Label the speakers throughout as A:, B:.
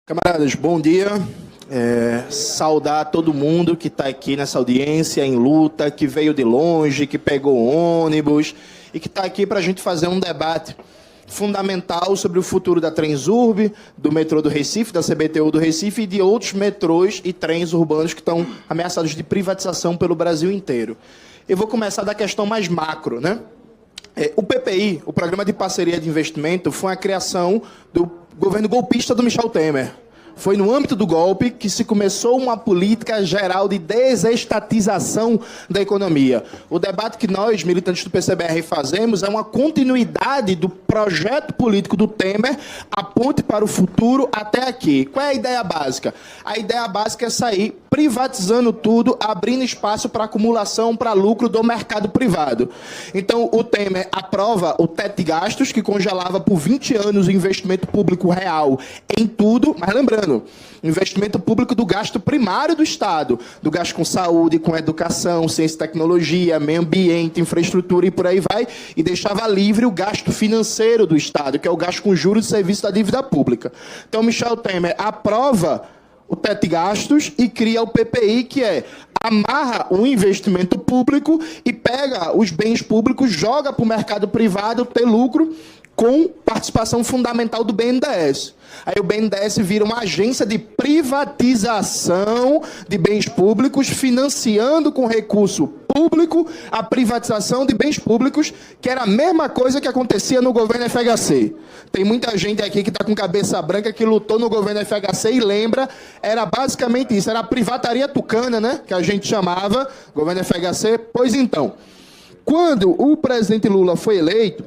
A: Camaradas, bom dia. Saudar todo mundo que está aqui nessa audiência em luta, que veio de longe, que pegou ônibus e que está aqui para a gente fazer um debate fundamental sobre o futuro da Transurb, do metrô do Recife, da CBTU do Recife e de outros metrôs e trens urbanos que estão ameaçados de privatização pelo Brasil inteiro. Eu vou começar da questão mais macro, né? O PPI, o Programa de Parceria de Investimento, foi a criação do governo golpista do Michel Temer. Foi no âmbito do golpe que se começou uma política geral de desestatização da economia. O debate que nós, militantes do PCBR, fazemos é uma continuidade do projeto político do Temer, aponte para o futuro até aqui. Qual é a ideia básica? A ideia básica é sair privatizando tudo, abrindo espaço para acumulação, para lucro do mercado privado. Então, o Temer aprova o teto de gastos, que congelava por 20 anos o investimento público real em tudo, mas lembrando, investimento público do gasto primário do Estado, do gasto com saúde, com educação, ciência e tecnologia, meio ambiente, infraestrutura e por aí vai, e deixava livre o gasto financeiro do Estado, que é o gasto com juros de serviço da dívida pública. Então, Michel Temer aprova o teto de gastos e cria o PPI, que amarra o investimento público e pega os bens públicos, joga para o mercado privado ter lucro com participação fundamental do BNDES. Aí o BNDES vira uma agência de privatização de bens públicos, financiando com recurso público a privatização de bens públicos, que era a mesma coisa que acontecia no governo FHC. Tem muita gente aqui que está com cabeça branca, que lutou no governo FHC e lembra, era basicamente isso, era a privataria tucana, né, que a gente chamava, governo FHC. Pois então, quando o presidente Lula foi eleito,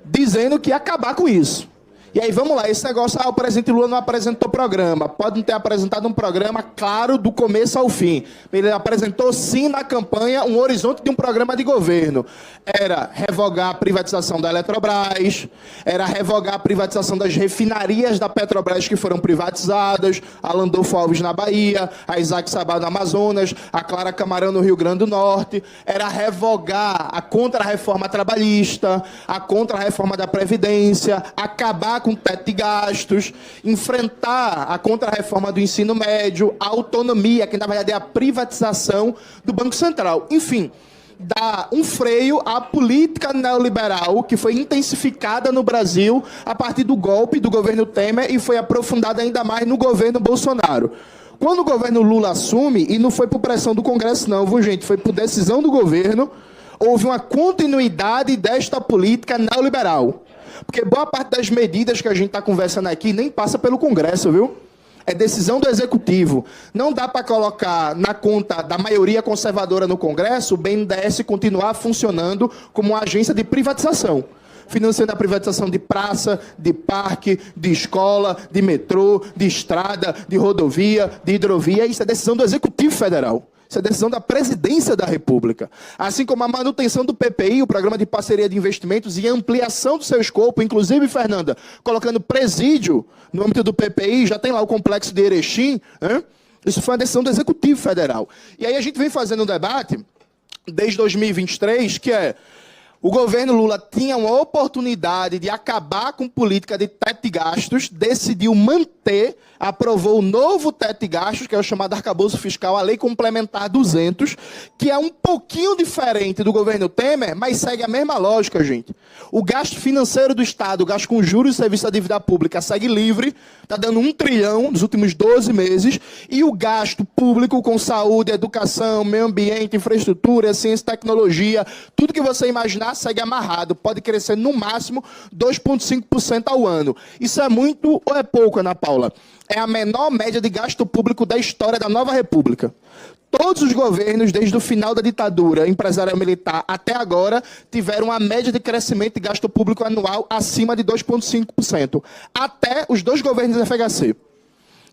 A: dizendo que ia acabar com isso. E aí, vamos lá, esse negócio, o presidente Lula não apresentou programa. Pode não ter apresentado um programa claro do começo ao fim. Ele apresentou, sim, na campanha, um horizonte de um programa de governo. Era revogar a privatização da Eletrobras, era revogar a privatização das refinarias da Petrobras que foram privatizadas, a Landolfo Alves na Bahia, a Isaac Sabá no Amazonas, a Clara Camarão no Rio Grande do Norte, era revogar a contra-reforma trabalhista, a contra-reforma da Previdência, acabar com o teto de gastos, enfrentar a contra-reforma do ensino médio, a autonomia, que na verdade é a privatização do Banco Central. Enfim, dá um freio à política neoliberal que foi intensificada no Brasil a partir do golpe do governo Temer e foi aprofundada ainda mais no governo Bolsonaro. Quando o governo Lula assume, e não foi por pressão do Congresso não, viu, gente? Foi por decisão do governo, houve uma continuidade desta política neoliberal. Porque boa parte das medidas que a gente está conversando aqui nem passa pelo Congresso, viu? É decisão do Executivo. Não dá para colocar na conta da maioria conservadora no Congresso o BNDES continuar funcionando como uma agência de privatização, financiando a privatização de praça, de parque, de escola, de metrô, de estrada, de rodovia, de hidrovia. Isso é decisão do Executivo Federal. Isso é decisão da Presidência da República. Assim como a manutenção do PPI, o Programa de Parceria de Investimentos, e ampliação do seu escopo, inclusive, Fernanda, colocando presídio no âmbito do PPI, já tem lá o complexo de Erechim, hein? Isso foi uma decisão do Executivo Federal. E aí a gente vem fazendo um debate, desde 2023, que o governo Lula tinha uma oportunidade de acabar com política de teto de gastos, decidiu manter, aprovou o novo teto de gastos, que é o chamado arcabouço fiscal, a Lei Complementar 200, que é um pouquinho diferente do governo Temer, mas segue a mesma lógica, gente. O gasto financeiro do Estado, o gasto com juros e serviço da dívida pública, segue livre, está dando 1 trilhão nos últimos 12 meses, e o gasto público com saúde, educação, meio ambiente, infraestrutura, ciência e tecnologia, tudo que você imaginar, segue amarrado, pode crescer no máximo 2,5% ao ano. Isso é muito ou é pouco, Ana Paula? É a menor média de gasto público da história da nova república. Todos os governos, desde o final da ditadura empresarial militar até agora, tiveram uma média de crescimento de gasto público anual acima de 2,5%. Até os 2 governos do FHC.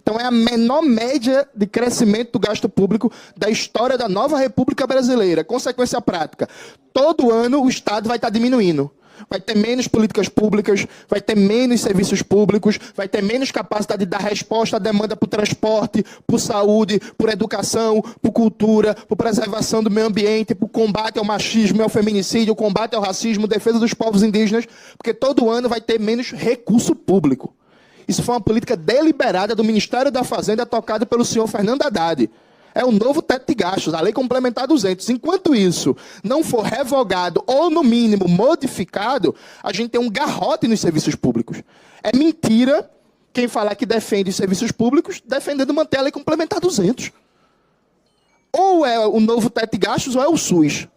A: Então, é a menor média de crescimento do gasto público da história da nova República Brasileira. Consequência prática, todo ano o Estado vai estar diminuindo. Vai ter menos políticas públicas, vai ter menos serviços públicos, vai ter menos capacidade de dar resposta à demanda por transporte, por saúde, por educação, por cultura, por preservação do meio ambiente, por combate ao machismo e ao feminicídio, combate ao racismo, defesa dos povos indígenas, porque todo ano vai ter menos recurso público. Isso foi uma política deliberada do Ministério da Fazenda, tocado pelo senhor Fernando Haddad. É o novo teto de gastos, a Lei Complementar 200. Enquanto isso não for revogado ou, no mínimo, modificado, a gente tem um garrote nos serviços públicos. É mentira quem falar que defende os serviços públicos defendendo manter a Lei Complementar 200. Ou é o novo teto de gastos ou é o SUS.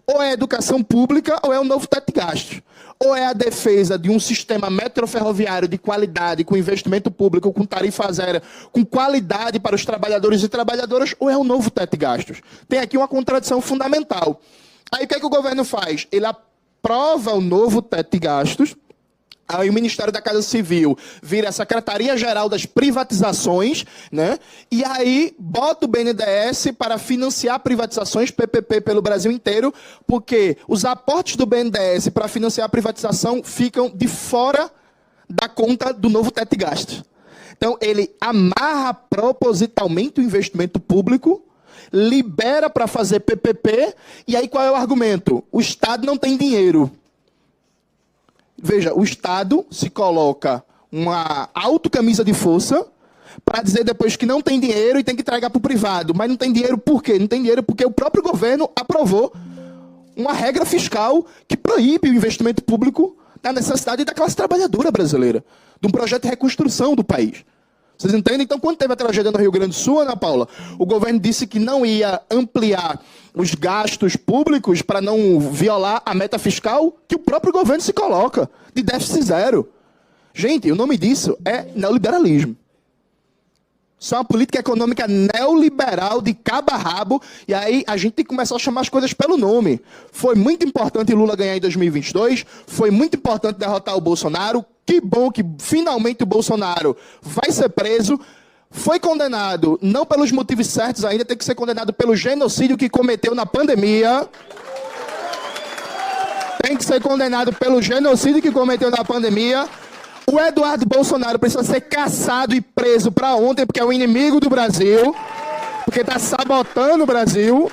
A: Ou é a educação pública ou é o novo teto de gastos. Ou é a defesa de um sistema metroferroviário de qualidade, com investimento público, com tarifa zero, com qualidade para os trabalhadores e trabalhadoras, ou é o novo teto de gastos. Tem aqui uma contradição fundamental. Aí o que é que o governo faz? Ele aprova o novo teto de gastos. Aí o Ministério da Casa Civil vira a Secretaria-Geral das Privatizações, né? E aí bota o BNDES para financiar privatizações, PPP, pelo Brasil inteiro, porque os aportes do BNDES para financiar a privatização ficam de fora da conta do novo teto de gastos. Então, ele amarra propositalmente o investimento público, libera para fazer PPP, e aí qual é o argumento? O Estado não tem dinheiro. Veja, o Estado se coloca uma autocamisa de força para dizer depois que não tem dinheiro e tem que entregar para o privado. Mas não tem dinheiro por quê? Não tem dinheiro porque o próprio governo aprovou uma regra fiscal que proíbe o investimento público na necessidade da classe trabalhadora brasileira, de um projeto de reconstrução do país. Vocês entendem? Então, quando teve a tragédia no Rio Grande do Sul, Ana Paula, o governo disse que não ia ampliar os gastos públicos para não violar a meta fiscal que o próprio governo se coloca, de déficit zero. Gente, o nome disso é neoliberalismo. Isso é uma política econômica neoliberal de cabo a rabo, e aí a gente tem que começar a chamar as coisas pelo nome. Foi muito importante Lula ganhar em 2022, foi muito importante derrotar o Bolsonaro, que bom que finalmente o Bolsonaro vai ser preso, foi condenado, não pelos motivos certos ainda, tem que ser condenado pelo genocídio que cometeu na pandemia. Tem que ser condenado pelo genocídio que cometeu na pandemia. O Eduardo Bolsonaro precisa ser caçado e preso para ontem, porque é o inimigo do Brasil, porque está sabotando o Brasil.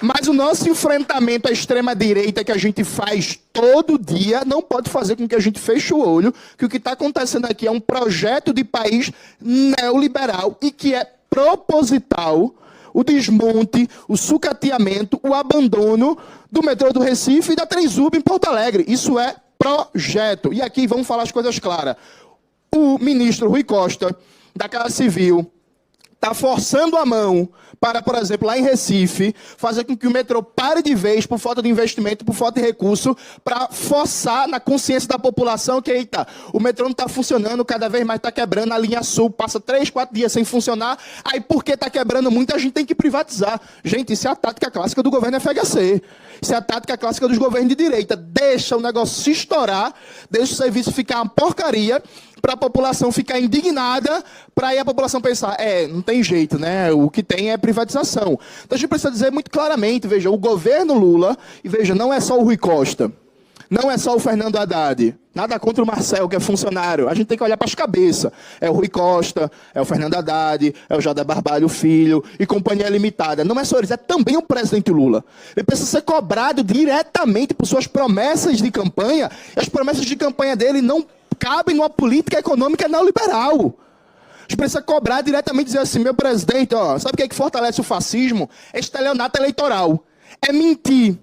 A: Mas o nosso enfrentamento à extrema-direita que a gente faz todo dia não pode fazer com que a gente feche o olho, que o que está acontecendo aqui é um projeto de país neoliberal e que é proposital o desmonte, o sucateamento, o abandono do metrô do Recife e da Transurb em Porto Alegre. Isso é projeto. E aqui vamos falar as coisas claras. O ministro Rui Costa, da Casa Civil, está forçando a mão para, por exemplo, lá em Recife, fazer com que o metrô pare de vez por falta de investimento, por falta de recurso, para forçar na consciência da população que, eita, o metrô não está funcionando, cada vez mais está quebrando, a linha sul passa 3, 4 dias sem funcionar, aí porque está quebrando muito, a gente tem que privatizar. Gente, isso é a tática clássica do governo FHC. Isso é a tática clássica dos governos de direita. Deixa o negócio se estourar, deixa o serviço ficar uma porcaria, para a população ficar indignada, para aí a população pensar, não tem jeito, né? O que tem é privatização. Então a gente precisa dizer muito claramente, veja, o governo Lula, e veja, não é só o Rui Costa, não é só o Fernando Haddad, nada contra o Marcel, que é funcionário, a gente tem que olhar para as cabeças. É o Rui Costa, é o Fernando Haddad, é o José Barbalho Filho e companhia limitada. Não é só eles, é também o presidente Lula. Ele precisa ser cobrado diretamente por suas promessas de campanha, e as promessas de campanha dele não cabem numa política econômica neoliberal. A gente precisa cobrar diretamente e dizer assim, meu presidente, sabe o que é que fortalece o fascismo? É estelionato eleitoral. É mentir.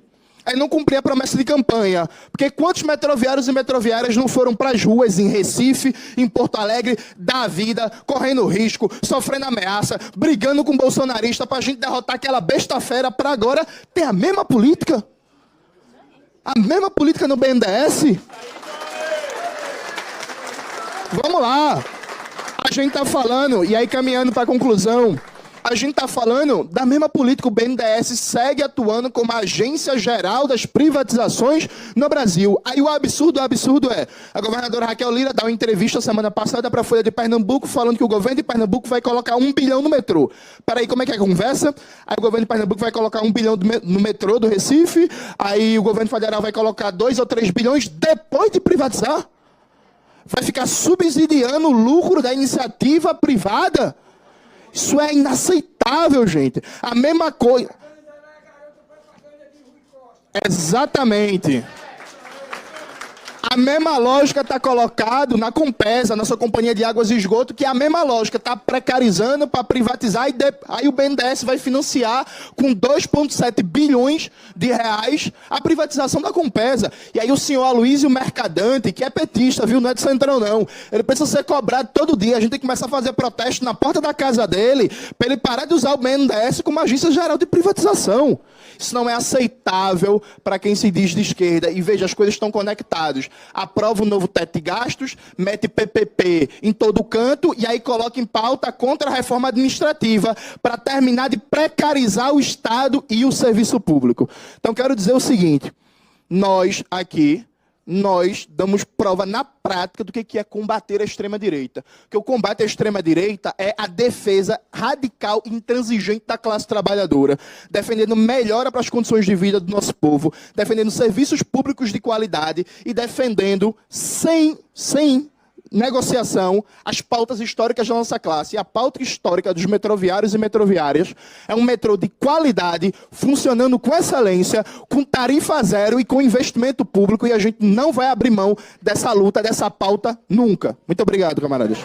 A: É não cumprir a promessa de campanha. Porque quantos metroviários e metroviárias não foram para as ruas em Recife, em Porto Alegre, dar vida, correndo risco, sofrendo ameaça, brigando com bolsonarista para a gente derrotar aquela besta fera para agora ter a mesma política? A mesma política no BNDES? Vamos lá, a gente está falando, e aí caminhando para a conclusão, a gente está falando da mesma política. O BNDES segue atuando como agência geral das privatizações no Brasil. Aí o absurdo é, a governadora Raquel Lira dá uma entrevista semana passada para a Folha de Pernambuco, falando que o governo de Pernambuco vai colocar 1 bilhão no metrô. Peraí, como é que é a conversa? Aí o governo de Pernambuco vai colocar 1 bilhão no metrô do Recife, aí o governo federal vai colocar 2 ou 3 bilhões depois de privatizar? Vai ficar subsidiando o lucro da iniciativa privada? Isso é inaceitável, gente. A mesma coisa. Exatamente. A mesma lógica está colocado na Compesa, nossa companhia de águas e esgoto, que é a mesma lógica, está precarizando para privatizar e aí o BNDES vai financiar com 2,7 bilhões de reais a privatização da Compesa. E aí o senhor Aloysio Mercadante, que é petista, viu, não é de Centrão não, ele precisa ser cobrado todo dia, a gente tem que começar a fazer protesto na porta da casa dele para ele parar de usar o BNDES como agência geral de privatização. Isso não é aceitável para quem se diz de esquerda. E veja, as coisas estão conectadas. Aprova o novo teto de gastos, mete PPP em todo canto e aí coloca em pauta contra a reforma administrativa para terminar de precarizar o Estado e o serviço público. Então, quero dizer o seguinte, nós damos prova na prática do que é combater a extrema-direita. Porque o combate à extrema-direita é a defesa radical e intransigente da classe trabalhadora, defendendo melhora para as condições de vida do nosso povo, defendendo serviços públicos de qualidade e defendendo sem negociação as pautas históricas da nossa classe. E a pauta histórica dos metroviários e metroviárias é um metrô de qualidade, funcionando com excelência, com tarifa zero e com investimento público, e a gente não vai abrir mão dessa luta, dessa pauta, nunca. Muito obrigado, camaradas.